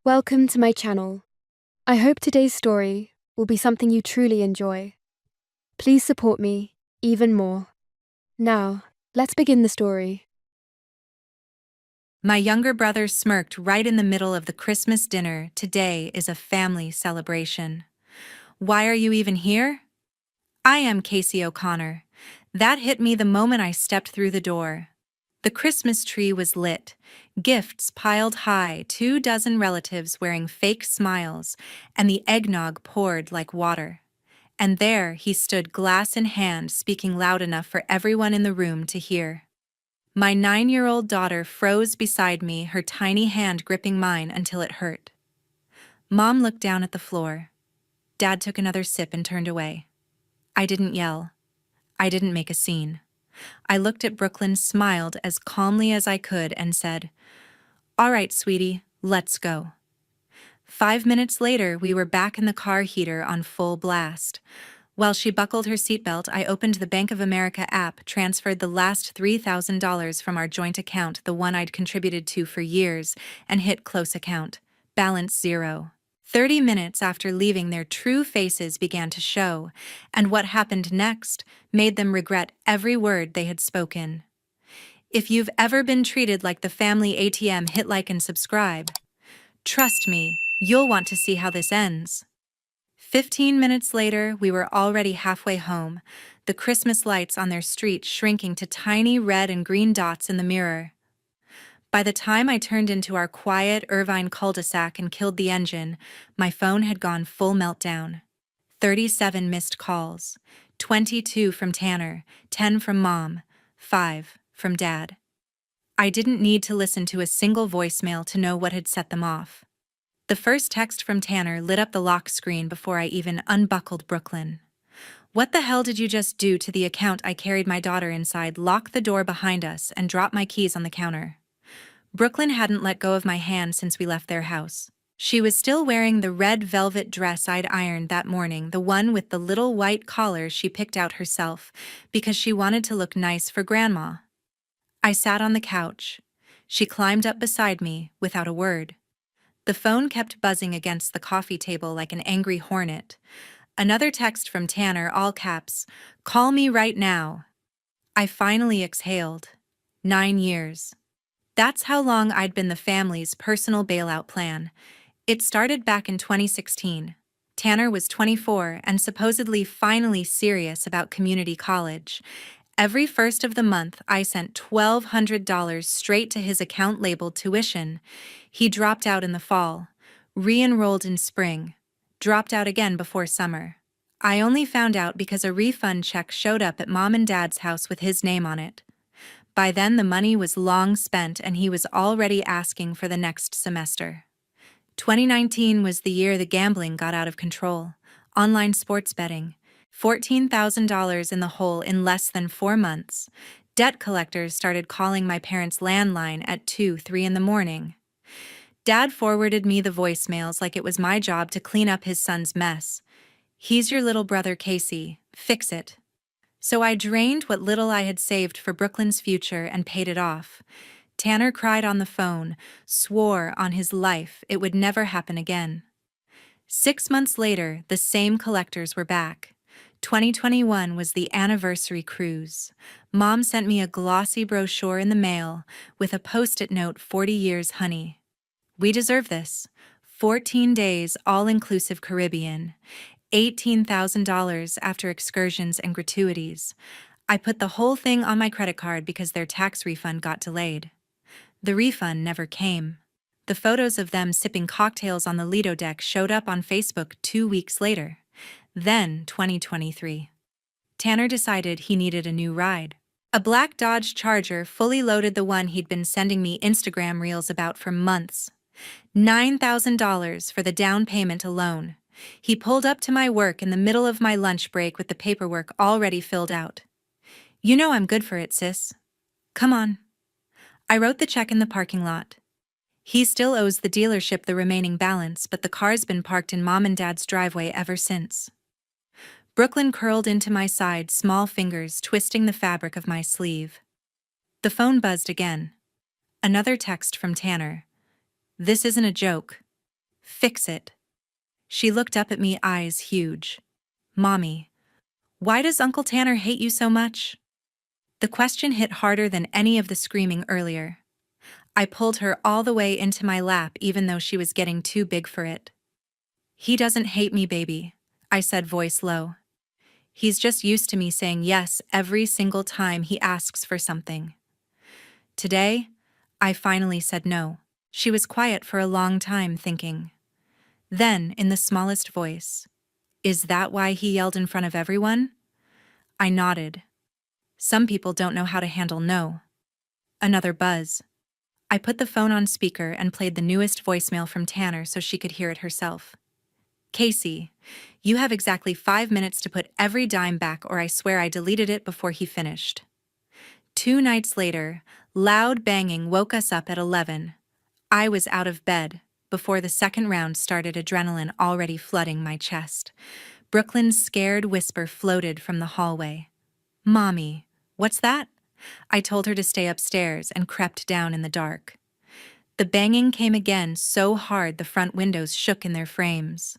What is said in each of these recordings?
Welcome to my channel. I hope today's story will be something you truly enjoy. Please support me even more. Now, let's begin the story. My younger brother smirked right in the middle of the Christmas dinner. Today is a family celebration. Why are you even here? I am Casey O'Connor. That hit me the moment I stepped through the door. The Christmas tree was lit, gifts piled high, 24 relatives wearing fake smiles, and the eggnog poured like water. And there he stood, glass in hand, speaking loud enough for everyone in the room to hear. My 9-year-old daughter froze beside me, her tiny hand gripping mine until it hurt. Mom looked down at the floor. Dad took another sip and turned away. I didn't yell. I didn't make a scene. I looked at Brooklyn, smiled as calmly as I could, and said, "All right, sweetie, let's go." 5 minutes later, we were back in the car, heater on full blast. While she buckled her seatbelt, I opened the Bank of America app, transferred the last $3,000 from our joint account, the one I'd contributed to for years, and hit close account. Balance zero. 30 minutes after leaving, their true faces began to show, and what happened next made them regret every word they had spoken. If you've ever been treated like the family ATM, hit like and subscribe. Trust me, you'll want to see how this ends. 15 minutes later, we were already halfway home, the Christmas lights on their street shrinking to tiny red and green dots in the mirror. By the time I turned into our quiet Irvine cul-de-sac and killed the engine, my phone had gone full meltdown. 37 missed calls, 22 from Tanner, 10 from Mom, 5 from Dad. I didn't need to listen to a single voicemail to know what had set them off. The first text from Tanner lit up the lock screen before I even unbuckled Brooklyn. "What the hell did you just do to the account?" I carried my daughter inside, locked the door behind us, and dropped my keys on the counter. Brooklyn hadn't let go of my hand since we left their house. She was still wearing the red velvet dress I'd ironed that morning, the one with the little white collar she picked out herself, because she wanted to look nice for Grandma. I sat on the couch. She climbed up beside me without a word. The phone kept buzzing against the coffee table like an angry hornet. Another text from Tanner, all caps, "Call me right now." I finally exhaled. 9 years. That's how long I'd been the family's personal bailout plan. It started back in 2016. Tanner was 24 and supposedly finally serious about community college. Every first of the month, I sent $1,200 straight to his account labeled tuition. He dropped out in the fall, re-enrolled in spring, dropped out again before summer. I only found out because a refund check showed up at Mom and Dad's house with his name on it. By then, the money was long spent and he was already asking for the next semester. 2019 was the year the gambling got out of control. Online sports betting. $14,000 in the hole in less than 4 months. Debt collectors started calling my parents' landline at 2, 3 in the morning. Dad forwarded me the voicemails like it was my job to clean up his son's mess. "He's your little brother, Casey. Fix it." So I drained what little I had saved for Brooklyn's future and paid it off. Tanner cried on the phone, swore on his life it would never happen again. 6 months later, the same collectors were back. 2021 was the anniversary cruise. Mom sent me a glossy brochure in the mail with a post-it note, "40 years, honey." We deserve this. 14 days, all-inclusive Caribbean. $18,000 after excursions and gratuities. I put the whole thing on my credit card because their tax refund got delayed. The refund never came. The photos of them sipping cocktails on the Lido deck showed up on Facebook 2 weeks later. Then, 2023. Tanner decided he needed a new ride. A black Dodge Charger, fully loaded, the one he'd been sending me Instagram reels about for months. $9,000 for the down payment alone. He pulled up to my work in the middle of my lunch break with the paperwork already filled out. "You know I'm good for it, sis. Come on." I wrote the check in the parking lot. He still owes the dealership the remaining balance, but the car's been parked in Mom and Dad's driveway ever since. Brooklyn curled into my side, small fingers twisting the fabric of my sleeve. The phone buzzed again. Another text from Tanner. "This isn't a joke. Fix it. She looked up at me, eyes huge. Mommy, why does Uncle Tanner hate you so much? The question hit harder than any of the screaming earlier. I pulled her all the way into my lap even though she was getting too big for it. He doesn't hate me, baby, I said, voice low. He's just used to me saying yes every single time he asks for something. Today, I finally said no. She was quiet for a long time, thinking. Then, in the smallest voice, "Is that why he yelled in front of everyone?" I nodded. Some people don't know how to handle no. Another buzz. I put the phone on speaker and played the newest voicemail from Tanner so she could hear it herself. Casey, you have exactly 5 minutes to put every dime back, or I swear I deleted it before he finished. 2 nights later, loud banging woke us up at 11. I was out of bed before the second round started, adrenaline already flooding my chest. Brooklyn's scared whisper floated from the hallway. Mommy, what's that? I told her to stay upstairs and crept down in the dark. The banging came again, so hard the front windows shook in their frames.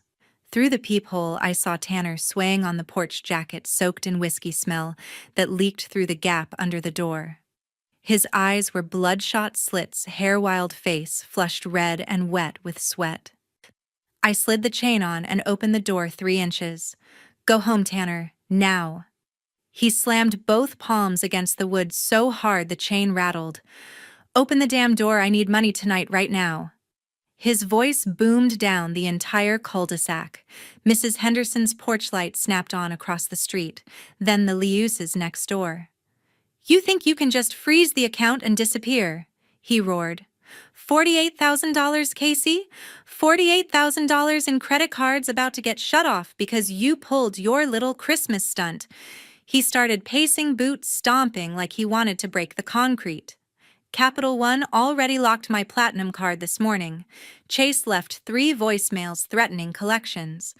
Through the peephole, I saw Tanner swaying on the porch, jacket soaked in whiskey smell that leaked through the gap under the door. His eyes were bloodshot slits, hair-wild face flushed red and wet with sweat. I slid the chain on and opened the door 3 inches. Go home, Tanner, now. He slammed both palms against the wood so hard the chain rattled. Open the damn door, I need money tonight, right now. His voice boomed down the entire cul-de-sac. Mrs. Henderson's porch light snapped on across the street, then the Liuses next door. You think you can just freeze the account and disappear? He roared. $48,000, Casey? $48,000 in credit cards about to get shut off because you pulled your little Christmas stunt. He started pacing, boots stomping like he wanted to break the concrete. Capital One already locked my platinum card this morning. Chase left 3 voicemails threatening collections.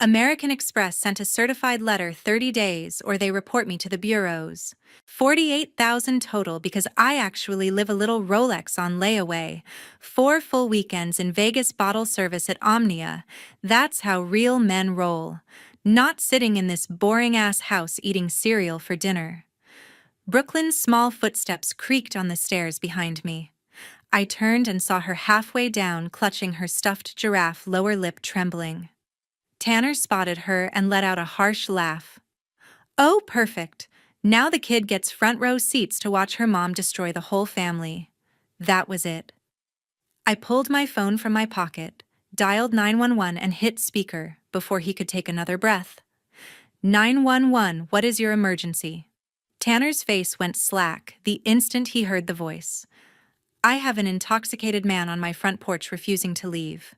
American Express sent a certified letter 30 days or they report me to the bureaus. 48,000 total because I actually live a little Rolex on layaway. 4 full weekends in Vegas, bottle service at Omnia. That's how real men roll. Not sitting in this boring-ass house eating cereal for dinner. Brooklyn's small footsteps creaked on the stairs behind me. I turned and saw her halfway down, clutching her stuffed giraffe, lower lip trembling. Tanner spotted her and let out a harsh laugh. Oh, perfect. Now the kid gets front row seats to watch her mom destroy the whole family. That was it. I pulled my phone from my pocket, dialed 911 and hit speaker before he could take another breath. 911, what is your emergency? Tanner's face went slack the instant he heard the voice. I have an intoxicated man on my front porch refusing to leave.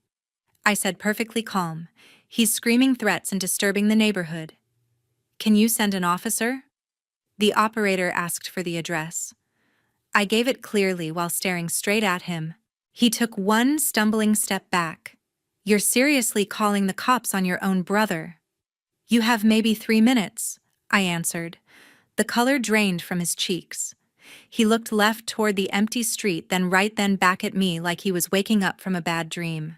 I said, perfectly calm. He's screaming threats and disturbing the neighborhood. Can you send an officer? The operator asked for the address. I gave it clearly while staring straight at him. He took 1 stumbling step back. You're seriously calling the cops on your own brother? You have maybe 3 minutes, I answered. The color drained from his cheeks. He looked left toward the empty street, then right, then back at me like he was waking up from a bad dream.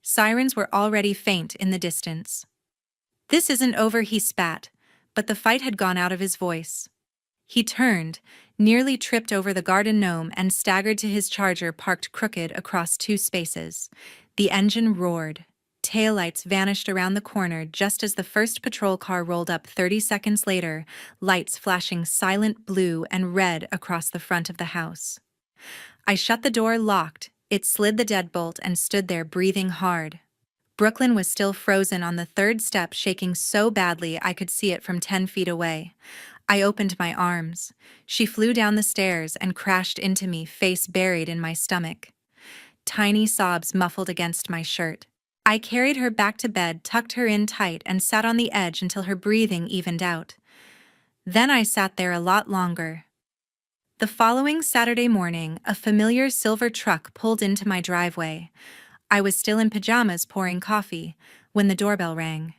Sirens were already faint in the distance. This isn't over, he spat, but the fight had gone out of his voice. He turned, nearly tripped over the garden gnome and staggered to his Charger parked crooked across 2 spaces. The engine roared. Taillights vanished around the corner just as the first patrol car rolled up 30 seconds later, lights flashing silent blue and red across the front of the house. I shut the door, locked, it slid the deadbolt and stood there breathing hard. Brooklyn was still frozen on the 3rd step, shaking so badly I could see it from 10 feet away. I opened my arms. She flew down the stairs and crashed into me, face buried in my stomach. Tiny sobs muffled against my shirt. I carried her back to bed, tucked her in tight, and sat on the edge until her breathing evened out. Then I sat there a lot longer. The following Saturday morning, a familiar silver truck pulled into my driveway. I was still in pajamas pouring coffee when the doorbell rang.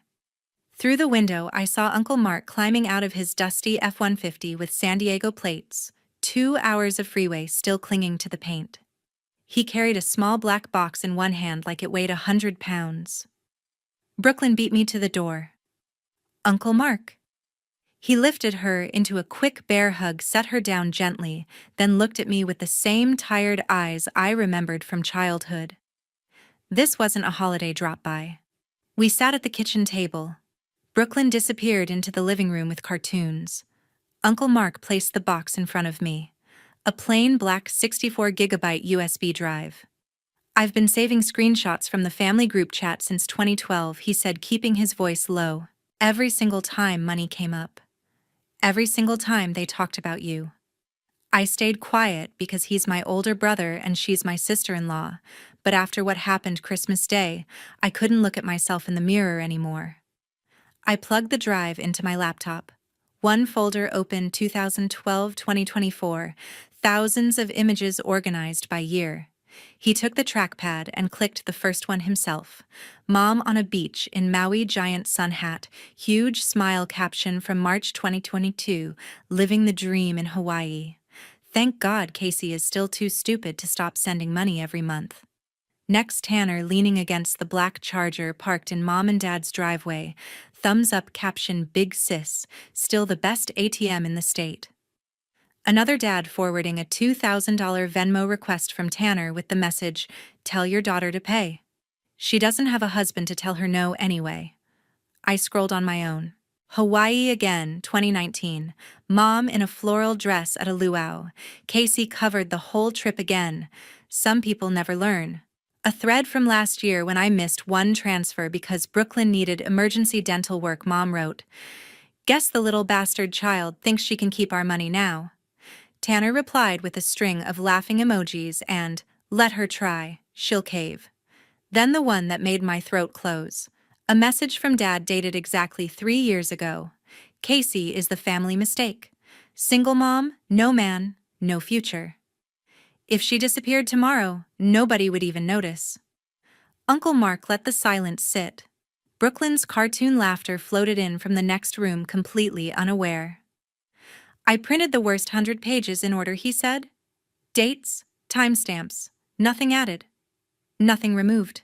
Through the window, I saw Uncle Mark climbing out of his dusty F-150 with San Diego plates, 2 hours of freeway still clinging to the paint. He carried a small black box in one hand like it weighed 100 pounds. Brooklyn beat me to the door. Uncle Mark. He lifted her into a quick bear hug, set her down gently, then looked at me with the same tired eyes I remembered from childhood. This wasn't a holiday drop-by. We sat at the kitchen table. Brooklyn disappeared into the living room with cartoons. Uncle Mark placed the box in front of me. A plain black 64-gigabyte USB drive. "I've been saving screenshots from the family group chat since 2012, he said, keeping his voice low. "Every single time money came up. Every single time they talked about you. I stayed quiet because he's my older brother and she's my sister-in-law, but after what happened Christmas Day, I couldn't look at myself in the mirror anymore." I plugged the drive into my laptop. One folder open 2012-2024, thousands of images organized by year. He took the trackpad and clicked the first one himself. Mom on a beach in Maui, giant sun hat, huge smile caption from March 2022, living the dream in Hawaii. Thank God Casey is still too stupid to stop sending money every month. Next, Tanner leaning against the black Charger parked in Mom and Dad's driveway. Thumbs up caption, "Big sis, still the best ATM in the state." Another dad forwarding a $2,000 Venmo request from Tanner with the message, "Tell your daughter to pay. She doesn't have a husband to tell her no anyway." I scrolled on my own. Hawaii again, 2019. Mom in a floral dress at a luau. Casey covered the whole trip again. Some people never learn. A thread from last year when I missed one transfer because Brooklyn needed emergency dental work. Mom wrote, "Guess the little bastard child thinks she can keep our money now." Tanner replied with a string of laughing emojis and, "Let her try, she'll cave." Then the one that made my throat close. A message from Dad dated exactly 3 years ago. "Casey is the family mistake. Single mom, no man, no future. If she disappeared tomorrow, nobody would even notice." Uncle Mark let the silence sit. Brooklyn's cartoon laughter floated in from the next room completely unaware. "I printed the worst 100 pages in order," he said. "Dates, timestamps, nothing added. Nothing removed.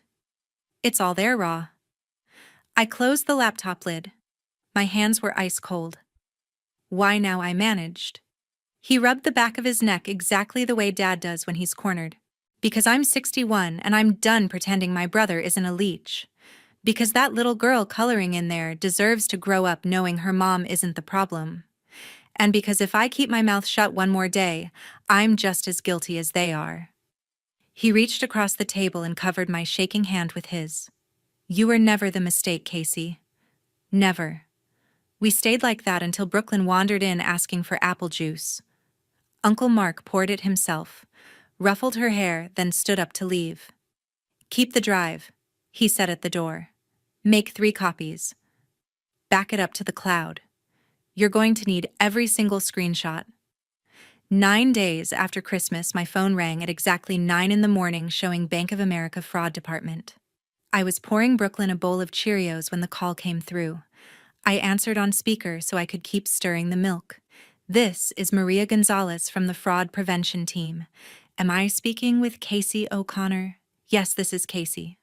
It's all there raw." I closed the laptop lid. My hands were ice cold. "Why now?" I managed. He rubbed the back of his neck exactly the way Dad does when he's cornered. "Because I'm 61 and I'm done pretending my brother isn't a leech. Because that little girl coloring in there deserves to grow up knowing her mom isn't the problem. And because if I keep my mouth shut one more day, I'm just as guilty as they are." He reached across the table and covered my shaking hand with his. "You were never the mistake, Casey. Never." We stayed like that until Brooklyn wandered in asking for apple juice. Uncle Mark poured it himself, ruffled her hair, then stood up to leave. "Keep the drive," he said at the door. "Make 3 copies. Back it up to the cloud. You're going to need every single screenshot." 9 days after Christmas, my phone rang at exactly 9 in the morning showing Bank of America Fraud Department. I was pouring Brooklyn a bowl of Cheerios when the call came through. I answered on speaker so I could keep stirring the milk. "This is Maria Gonzalez from the Fraud Prevention Team. Am I speaking with Casey O'Connor?" "Yes, this is Casey."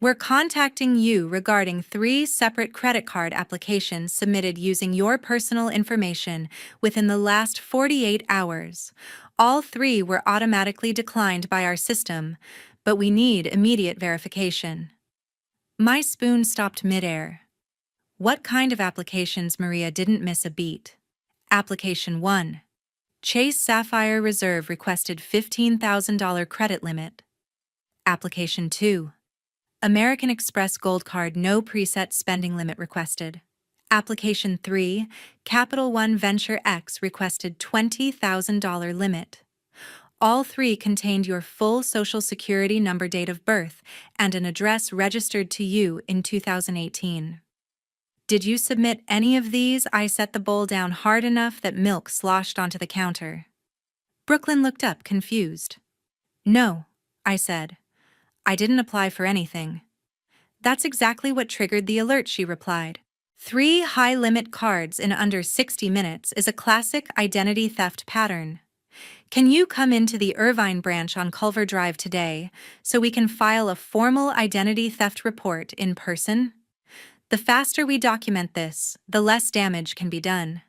We're contacting you regarding 3 separate credit card applications submitted using your personal information within the last 48 hours. All 3 were automatically declined by our system, but we need immediate verification." My spoon stopped midair. What kind of applications? Maria didn't miss a beat. Application 1. Chase Sapphire Reserve requested $15,000 credit limit. Application 2. American Express Gold Card no preset spending limit requested. Application 3. Capital One Venture X requested $20,000 limit. All 3 contained your full Social Security number, date of birth, and an address registered to you in 2018. "Did you submit any of these?" I set the bowl down hard enough that milk sloshed onto the counter. Brooklyn looked up, confused. "No," I said. "I didn't apply for anything." "That's exactly what triggered the alert," she replied. 3 high-limit cards in under 60 minutes is a classic identity theft pattern. Can you come into the Irvine branch on Culver Drive today so we can file a formal identity theft report in person? The faster we document this, the less damage can be done.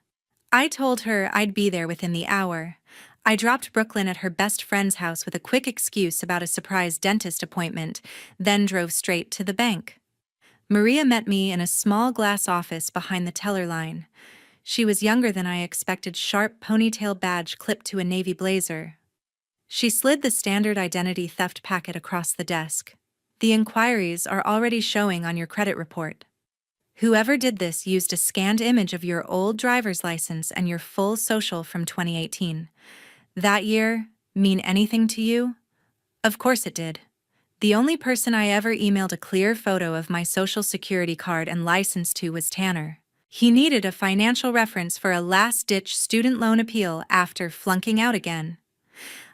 I told her I'd be there within the hour. I dropped Brooklyn at her best friend's house with a quick excuse about a surprise dentist appointment, then drove straight to the bank. Maria met me in a small glass office behind the teller line. She was younger than I expected, sharp ponytail badge clipped to a navy blazer. She slid the standard identity theft packet across the desk. The inquiries are already showing on your credit report. Whoever did this used a scanned image of your old driver's license and your full social from 2018. That year mean anything to you? Of course it did. The only person I ever emailed a clear photo of my social security card and license to was Tanner. He needed a financial reference for a last-ditch student loan appeal after flunking out again.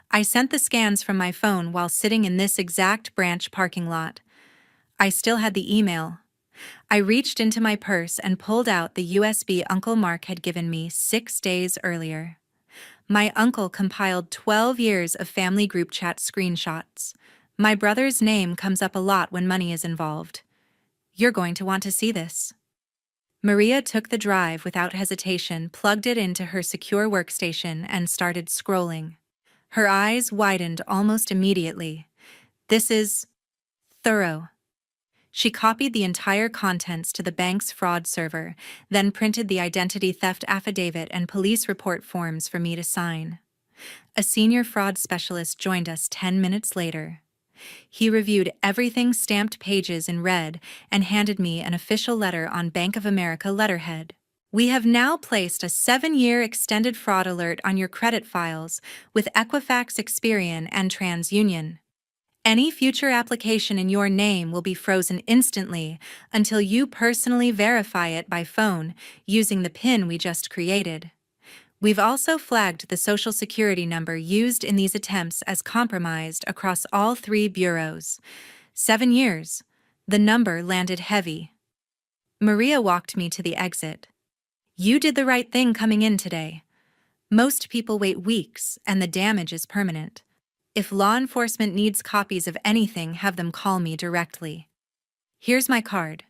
I sent the scans from my phone while sitting in this exact branch parking lot. I still had the email. I reached into my purse and pulled out the USB Uncle Mark had given me 6 days earlier. My uncle compiled 12 years of family group chat screenshots. My brother's name comes up a lot when money is involved. You're going to want to see this. Maria took the drive without hesitation, plugged it into her secure workstation, and started scrolling. Her eyes widened almost immediately. This is thorough. She copied the entire contents to the bank's fraud server, then printed the identity theft affidavit and police report forms for me to sign. A senior fraud specialist joined us 10 minutes later. He reviewed everything, stamped pages in red, and handed me an official letter on Bank of America letterhead. We have now placed a 7-year extended fraud alert on your credit files with Equifax, Experian, and TransUnion. Any future application in your name will be frozen instantly until you personally verify it by phone using the PIN we just created. We've also flagged the Social Security number used in these attempts as compromised across all 3 bureaus. 7 years. The number landed heavy. Maria walked me to the exit. You did the right thing coming in today. Most people wait weeks, and the damage is permanent. If law enforcement needs copies of anything, have them call me directly. Here's my card.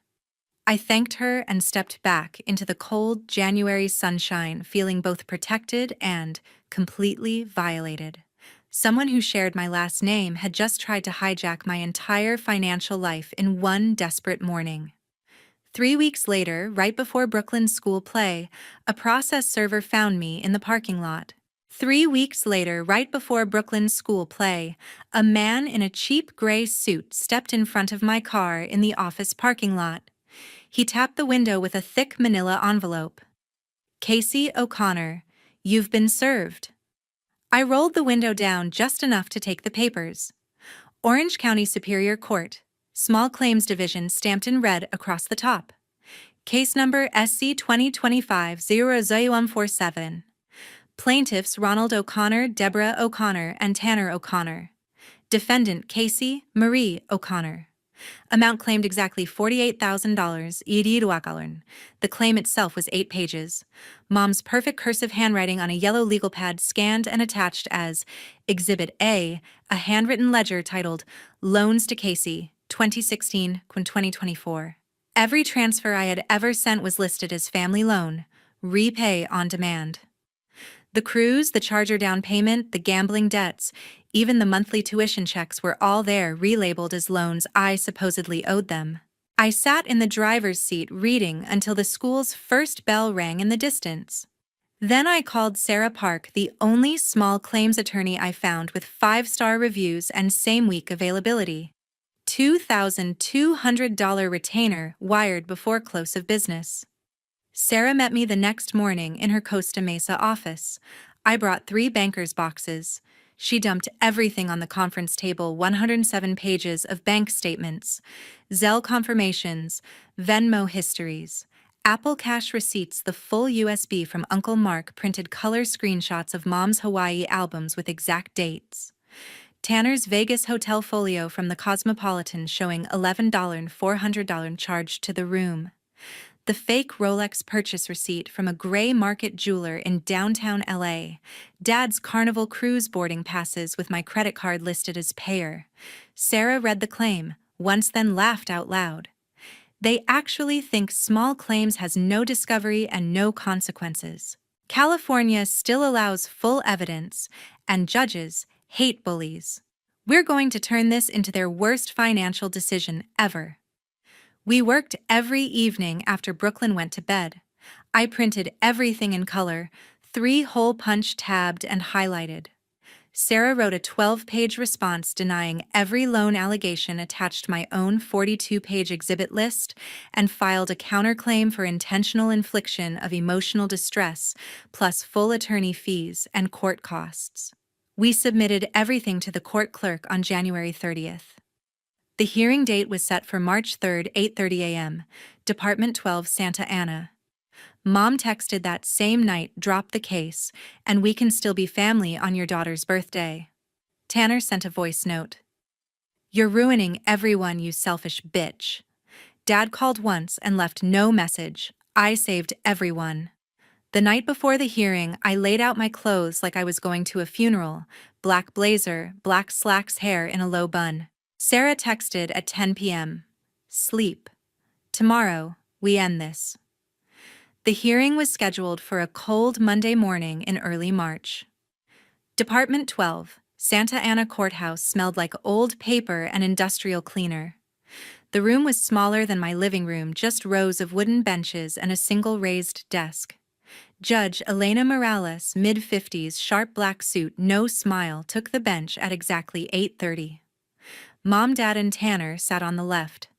I thanked her and stepped back into the cold January sunshine, feeling both protected and completely violated. Someone who shared my last name had just tried to hijack my entire financial life in one desperate morning. 3 weeks later, right before Brooklyn's school play, a process server found me in the parking lot. 3 weeks later, right before Brooklyn's school play, a man in a cheap gray suit stepped in front of my car in the office parking lot. He tapped the window with a thick manila envelope. Casey O'Connor, you've been served. I rolled the window down just enough to take the papers. Orange County Superior Court, Small Claims Division stamped in red across the top. Case number SC 2025-00147. Plaintiffs Ronald O'Connor, Deborah O'Connor, and Tanner O'Connor. Defendant Casey Marie O'Connor. Amount claimed exactly $48,000. The claim itself was 8 pages. Mom's perfect cursive handwriting on a yellow legal pad scanned and attached as Exhibit A, a handwritten ledger titled Loans to Casey, 2016-2024. Every transfer I had ever sent was listed as family loan, repay on demand. The cruise, the charger down payment, the gambling debts, even the monthly tuition checks were all there, relabeled as loans I supposedly owed them. I sat in the driver's seat reading until the school's first bell rang in the distance. Then I called Sarah Park, the only small claims attorney I found with 5-star reviews and same-week availability. $2,200 retainer wired before close of business. Sarah met me the next morning in her Costa Mesa office. I brought 3 banker's boxes. She dumped everything on the conference table, 107 pages of bank statements, Zelle confirmations, Venmo histories, Apple Cash receipts, the full USB from Uncle Mark printed color screenshots of Mom's Hawaii albums with exact dates, Tanner's Vegas hotel folio from the Cosmopolitan showing $11,400 charged to the room. The fake Rolex purchase receipt from a gray market jeweler in downtown LA, Dad's Carnival cruise boarding passes with my credit card listed as payer. Sarah read the claim, once then laughed out loud. They actually think small claims has no discovery and no consequences. California still allows full evidence, and judges hate bullies. We're going to turn this into their worst financial decision ever. We worked every evening after Brooklyn went to bed. I printed everything in color, 3-hole punch tabbed and highlighted. Sarah wrote a 12-page response denying every loan allegation, attached my own 42-page exhibit list, and filed a counterclaim for intentional infliction of emotional distress, plus full attorney fees and court costs. We submitted everything to the court clerk on January 30th. The hearing date was set for March 3rd, 8:30 a.m., Department 12, Santa Ana. Mom texted that same night, "Drop the case, and we can still be family on your daughter's birthday." Tanner sent a voice note. "You're ruining everyone, you selfish bitch." Dad called once and left no message. I saved everyone. The night before the hearing, I laid out my clothes like I was going to a funeral: black blazer, black slacks, hair in a low bun. Sarah texted at 10 p.m. "Sleep. Tomorrow, we end this." The hearing was scheduled for a cold Monday morning in early March. Department 12, Santa Ana Courthouse smelled like old paper and industrial cleaner. The room was smaller than my living room, just rows of wooden benches and a single raised desk. Judge Elena Morales, mid-50s, sharp black suit, no smile, took the bench at exactly 8:30. Mom, Dad, and Tanner sat on the left.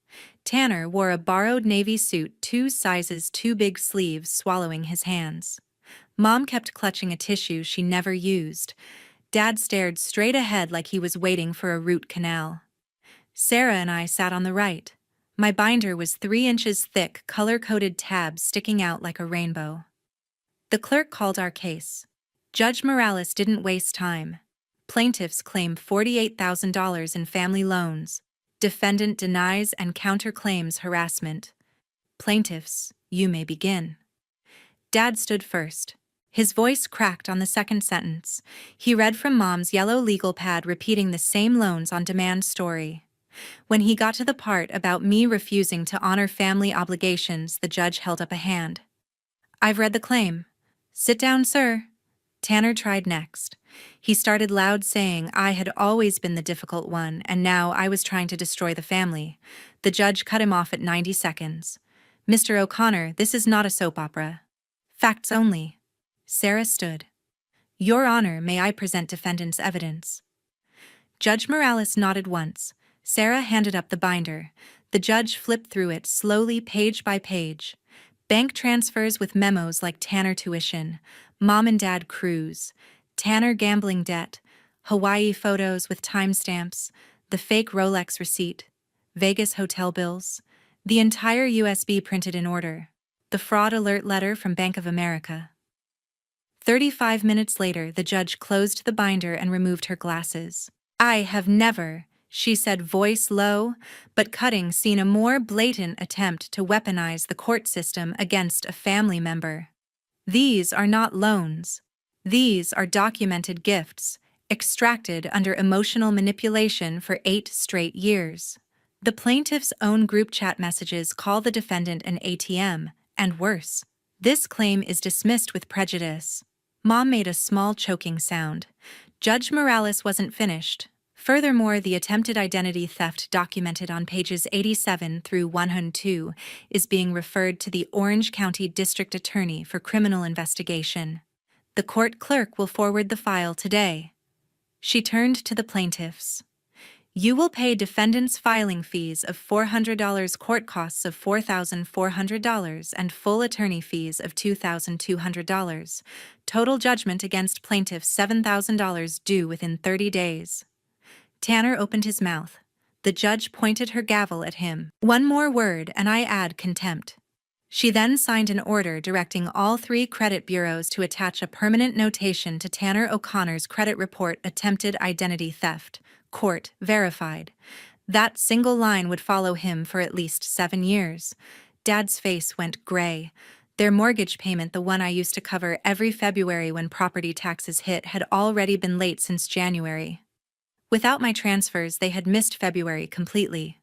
Tanner wore a borrowed navy suit, 2 sizes too big, sleeves swallowing his hands. Mom kept clutching a tissue she never used. Dad stared straight ahead like he was waiting for a root canal. Sarah and I sat on the right. My binder was 3 inches thick, color-coded tabs sticking out like a rainbow. The clerk called our case. Judge Morales didn't waste time. Plaintiffs claim $48,000 in family loans. Defendant denies and counterclaims harassment. Plaintiffs, you may begin. Dad stood first. His voice cracked on the second sentence. He read from Mom's yellow legal pad, repeating the same loans on demand story. When he got to the part about me refusing to honor family obligations, the judge held up a hand. "I've read the claim." "Sit down, sir." Tanner tried next. He started loud, saying I had always been the difficult one, and now I was trying to destroy the family. The judge cut him off at 90 seconds. "Mr. O'Connor, this is not a soap opera. Facts only." Sarah stood. "Your Honor, may I present defendant's evidence?" Judge Morales nodded once. Sarah handed up the binder. The judge flipped through it slowly, page by page. Bank transfers with memos like Tanner tuition, Mom and Dad cruise, Tanner gambling debt, Hawaii photos with timestamps, the fake Rolex receipt, Vegas hotel bills, the entire USB printed in order, the fraud alert letter from Bank of America. 35 minutes later, the judge closed the binder and removed her glasses. "I have never," she said, voice low but cutting, "seen a more blatant attempt to weaponize the court system against a family member. These are not loans. These are documented gifts, extracted under emotional manipulation for 8 straight years." The plaintiff's own group chat messages call the defendant an ATM, and worse. This claim is dismissed with prejudice. Mom made a small choking sound. Judge Morales wasn't finished. Furthermore, the attempted identity theft documented on pages 87 through 102 is being referred to the Orange County District Attorney for criminal investigation. The court clerk will forward the file today. She turned to the plaintiffs. "You will pay defendant's filing fees of $400, court costs of $4,400, and full attorney fees of $2,200. Total judgment against plaintiff $7,000 due within 30 days. Tanner opened his mouth. The judge pointed her gavel at him. "One more word and I add contempt." She then signed an order directing all 3 credit bureaus to attach a permanent notation to Tanner O'Connor's credit report: attempted identity theft, court verified. That single line would follow him for at least 7 years. Dad's face went gray. Their mortgage payment, the one I used to cover every February when property taxes hit, had already been late since January. Without my transfers, they had missed February completely.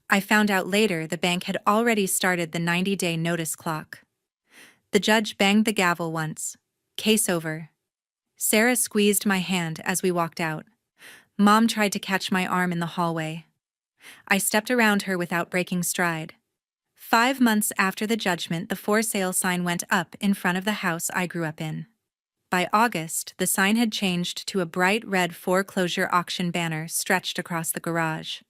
I found out later the bank had already started the 90-day notice clock. The judge banged the gavel once. Case over. Sarah squeezed my hand as we walked out. Mom tried to catch my arm in the hallway. I stepped around her without breaking stride. 5 months after the judgment, the for sale sign went up in front of the house I grew up in. By August, the sign had changed to a bright red foreclosure auction banner stretched across the garage.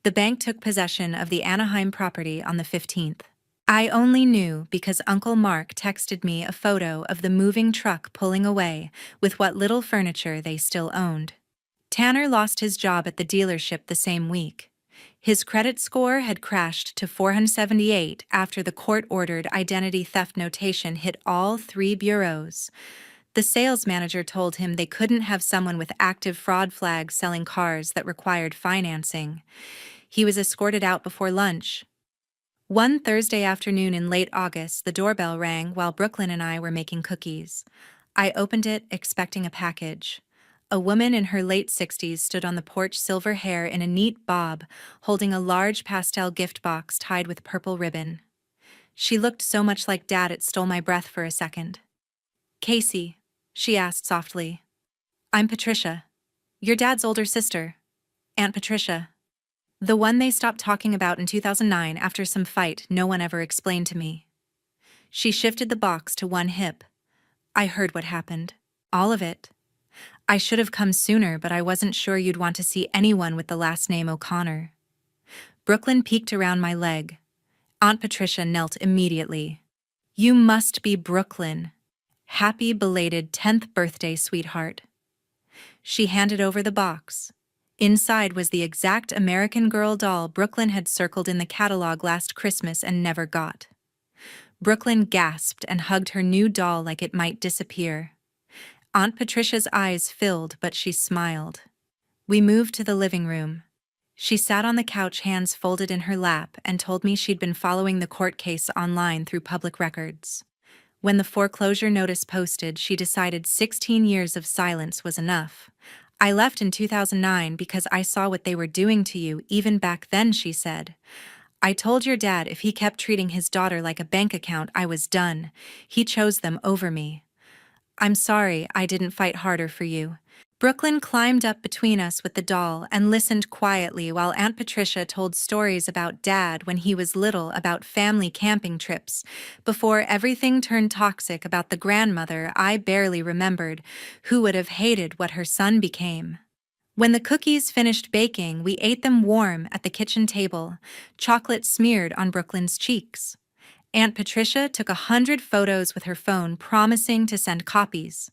The bank took possession of the Anaheim property on the 15th. I only knew because Uncle Mark texted me a photo of the moving truck pulling away with what little furniture they still owned. Tanner lost his job at the dealership the same week. His credit score had crashed to 478 after the court-ordered identity theft notation hit all 3 bureaus. The sales manager told him they couldn't have someone with active fraud flags selling cars that required financing. He was escorted out before lunch. One Thursday afternoon in late August, the doorbell rang while Brooklyn and I were making cookies. I opened it, expecting a package. A woman in her late 60s stood on the porch, silver hair in a neat bob, holding a large pastel gift box tied with purple ribbon. She looked so much like Dad it stole my breath for a second. "Casey," she asked softly. "I'm Patricia. Your dad's older sister. Aunt Patricia. The one they stopped talking about in 2009 after some fight no one ever explained to me." She shifted the box to one hip. "I heard what happened. All of it. I should have come sooner, but I wasn't sure you'd want to see anyone with the last name O'Connor." Brooklyn peeked around my leg. Aunt Patricia knelt immediately. "You must be Brooklyn. Happy belated 10th birthday, sweetheart." She handed over the box. Inside was the exact American Girl doll Brooklyn had circled in the catalog last Christmas and never got. Brooklyn gasped and hugged her new doll like it might disappear. Aunt Patricia's eyes filled, but she smiled. We moved to the living room. She sat on the couch, hands folded in her lap, and told me she'd been following the court case online through public records. When the foreclosure notice posted, she decided 16 years of silence was enough. "I left in 2009 because I saw what they were doing to you even back then," she said. "I told your dad if he kept treating his daughter like a bank account, I was done. He chose them over me. I'm sorry I didn't fight harder for you." Brooklyn climbed up between us with the doll and listened quietly while Aunt Patricia told stories about Dad when he was little, about family camping trips, before everything turned toxic, about the grandmother I barely remembered, who would have hated what her son became. When the cookies finished baking, we ate them warm at the kitchen table, chocolate smeared on Brooklyn's cheeks. Aunt Patricia took 100 photos with her phone, promising to send copies.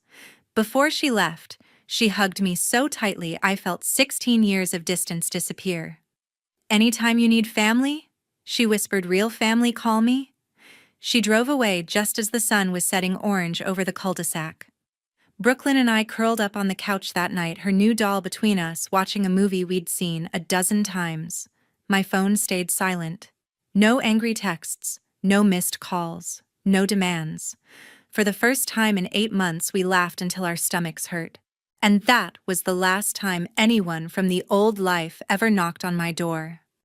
Before she left, she hugged me so tightly I felt 16 years of distance disappear. "Anytime you need family," she whispered, "real family, call me." She drove away just as the sun was setting orange over the cul-de-sac. Brooklyn and I curled up on the couch that night, her new doll between us, watching a movie we'd seen a dozen times. My phone stayed silent. No angry texts, no missed calls, no demands. For the first time in 8 months, we laughed until our stomachs hurt. And that was the last time anyone from the old life ever knocked on my door.